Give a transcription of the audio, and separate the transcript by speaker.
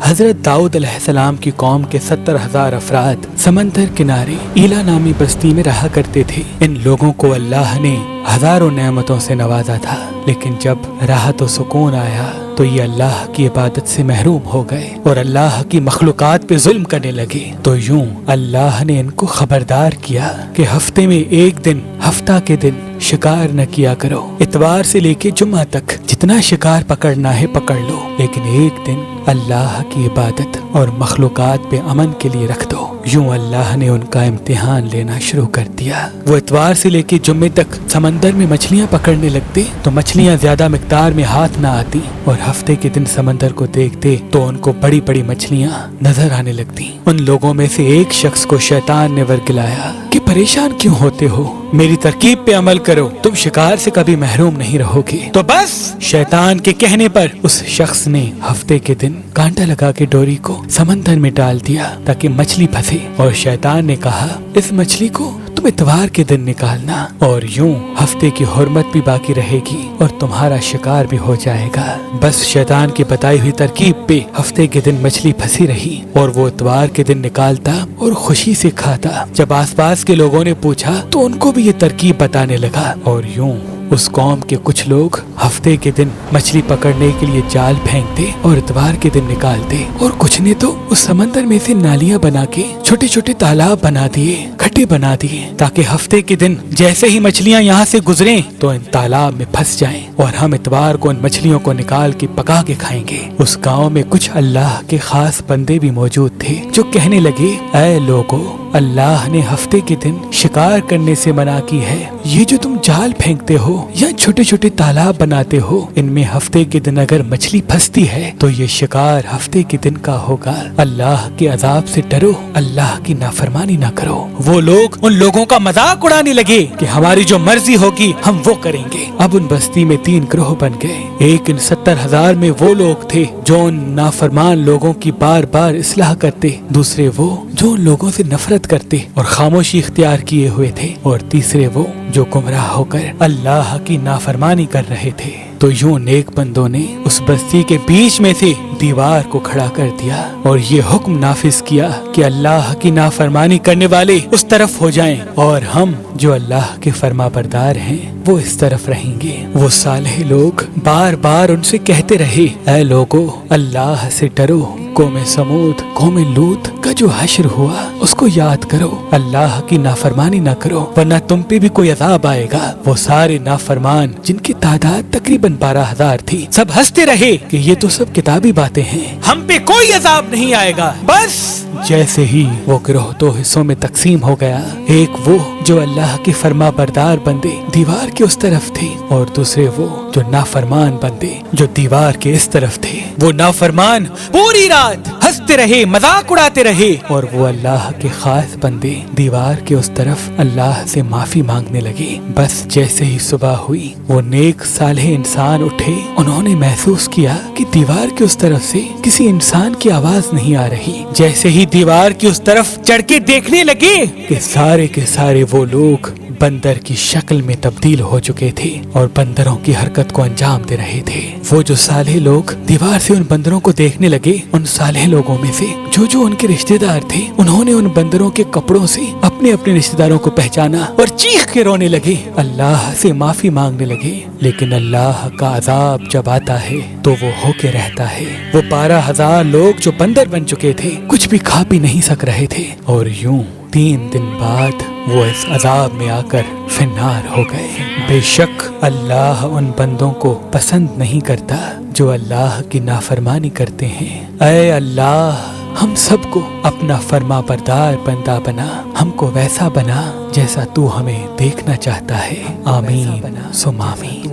Speaker 1: حضرت داؤد علیہ السلام کی قوم کے 70,000 افراد سمندر کنارے ایلا نامی بستی میں رہا کرتے تھے۔ ان لوگوں کو اللہ نے ہزاروں نعمتوں سے نوازا تھا، لیکن جب راحت و سکون آیا تو یہ اللہ کی عبادت سے محروم ہو گئے اور اللہ کی مخلوقات پہ ظلم کرنے لگے۔ تو یوں اللہ نے ان کو خبردار کیا کہ ہفتے میں ایک دن، ہفتہ کے دن شکار نہ کیا کرو۔ اتوار سے لے کے جمعہ تک جتنا شکار پکڑنا ہے پکڑ لو، لیکن ایک دن اللہ کی عبادت اور مخلوقات پہ امن کے لیے رکھ دو۔ یوں اللہ نے ان کا امتحان لینا شروع کر دیا۔ وہ اتوار سے لے کے جمعے تک سمندر میں مچھلیاں پکڑنے لگتے تو مچھلیاں زیادہ مقدار میں ہاتھ نہ آتی، اور ہفتے کے دن سمندر کو دیکھتے تو ان کو بڑی بڑی مچھلیاں نظر آنے لگتی۔ ان لوگوں میں سے ایک شخص کو شیطان نے ورگلایا کہ پریشان کیوں ہوتے ہو، میری ترکیب پہ عمل کرو، تم شکار سے کبھی محروم نہیں رہو گے۔ تو بس شیطان کے کہنے پر اس شخص نے ہفتے کے دن کانٹا لگا کے ڈوری کو سمندر میں ڈال دیا تاکہ مچھلی پھنسے، اور شیطان نے کہا اس مچھلی کو تم اتوار کے دن نکالنا، اور یوں ہفتے کی حرمت بھی باقی رہے گی اور تمہارا شکار بھی ہو جائے گا۔ بس شیطان کی بتائی ہوئی ترکیب پہ ہفتے کے دن مچھلی پھنسی رہی اور وہ اتوار کے دن نکالتا اور خوشی سے کھاتا۔ جب آس پاس کے لوگوں نے پوچھا تو ان کو بھی یہ ترکیب بتانے لگا، اور یوں اس قوم کے کچھ لوگ ہفتے کے دن مچھلی پکڑنے کے لیے جال پھینکتے اور اتوار کے دن نکالتے، اور کچھ نے تو اس سمندر میں سے نالیاں بنا کے چھوٹے چھوٹے تالاب بنا دیے، کھڈے بنا دیے، تاکہ ہفتے کے دن جیسے ہی مچھلیاں یہاں سے گزریں تو ان تالاب میں پھنس جائیں اور ہم اتوار کو ان مچھلیوں کو نکال کے پکا کے کھائیں گے۔ اس گاؤں میں کچھ اللہ کے خاص بندے بھی موجود تھے جو کہنے لگے، اے لوگو، اللہ نے ہفتے کے دن شکار کرنے سے منع کی ہے۔ یہ جو تم جال پھینکتے ہو یا چھوٹے چھوٹے تالاب بناتے ہو، ان میں ہفتے کے دن اگر مچھلی پھنستی ہے تو یہ شکار ہفتے کے دن کا ہوگا۔ اللہ کے عذاب سے ڈرو، اللہ کی نافرمانی نہ کرو۔ وہ لوگ ان لوگوں کا مذاق اڑانے لگے کہ ہماری جو مرضی ہوگی ہم وہ کریں گے۔ اب ان بستی میں 3 گروہ بن گئے۔ ایک ان 70,000 میں وہ لوگ تھے جو ان نافرمان لوگوں کی بار بار اصلاح کرتے، دوسرے وہ جو ان لوگوں سے نفرت کرتے اور خاموشی اختیار کیے ہوئے تھے، اور تیسرے وہ جو گمراہ ہو کر اللہ کی نافرمانی کر رہے تھے۔ تو یوں نیک بندوں نے اس بستی کے بیچ میں سے دیوار کو کھڑا کر دیا اور یہ حکم نافذ کیا کہ اللہ کی نافرمانی کرنے والے اس طرف ہو جائیں اور ہم جو اللہ کے فرما بردار ہیں وہ اس طرف رہیں گے۔ وہ صالح لوگ بار بار ان سے کہتے رہے، اے لوگو، اللہ سے ڈرو، قوم سمود، قوم لوط کا جو حشر ہوا اس کو یاد کرو، اللہ کی نافرمانی نہ کرو ورنہ تم پہ بھی کوئی عذاب آئے گا۔ وہ سارے نافرمان جن کی تعداد تقریباً 12,000 تھی، سب ہنستے رہے کہ یہ تو سب کتابی باتیں ہیں، ہم پہ کوئی عذاب نہیں آئے گا۔ بس جیسے ہی وہ گروہ 2 حصوں میں تقسیم ہو گیا، ایک وہ جو اللہ کے فرما بردار بندے دیوار کے اس طرف تھے، اور دوسرے وہ جو نافرمان بندے جو دیوار کے اس طرف تھے۔ وہ نافرمان پوری رات ہنستے رہے، مذاق اڑاتے رہے، اور وہ اللہ کے خاص بندے دیوار کے اس طرف اللہ سے معافی مانگنے لگے۔ بس جیسے ہی صبح ہوئی، وہ نیک صالح انسان اٹھے، انہوں نے محسوس کیا کہ دیوار کے اس طرف سے کسی انسان کی آواز نہیں آ رہی۔ جیسے ہی دیوار کی اس طرف چڑھ کے دیکھنے لگے کہ سارے کے سارے وہ لوگ بندر کی شکل میں تبدیل ہو چکے تھے اور بندروں کی حرکت کو انجام دے رہے تھے۔ وہ جو صالح لوگ دیوار سے ان بندروں کو دیکھنے لگے، ان صالح لوگوں میں سے جو ان کے رشتہ دار تھے، انہوں نے ان بندروں کے کپڑوں سے اپنے اپنے رشتہ داروں کو پہچانا اور چیخ کے رونے لگے، اللہ سے معافی مانگنے لگے۔ لیکن اللہ کا عذاب جب آتا ہے تو وہ ہو کے رہتا ہے۔ وہ 12,000 لوگ جو بندر بن چکے تھے کچھ بھی کھا پی نہیں سک رہے تھے، اور یوں 3 دن بعد وہ اس عذاب میں آ کر فنار ہو گئے۔ بے شک اللہ ان بندوں کو پسند نہیں کرتا جو اللہ کی نافرمانی کرتے ہیں۔ اے اللہ، ہم سب کو اپنا فرما بردار بندہ بنا، ہم کو ویسا بنا جیسا تو ہمیں دیکھنا چاہتا ہے۔ آمین ثم آمین۔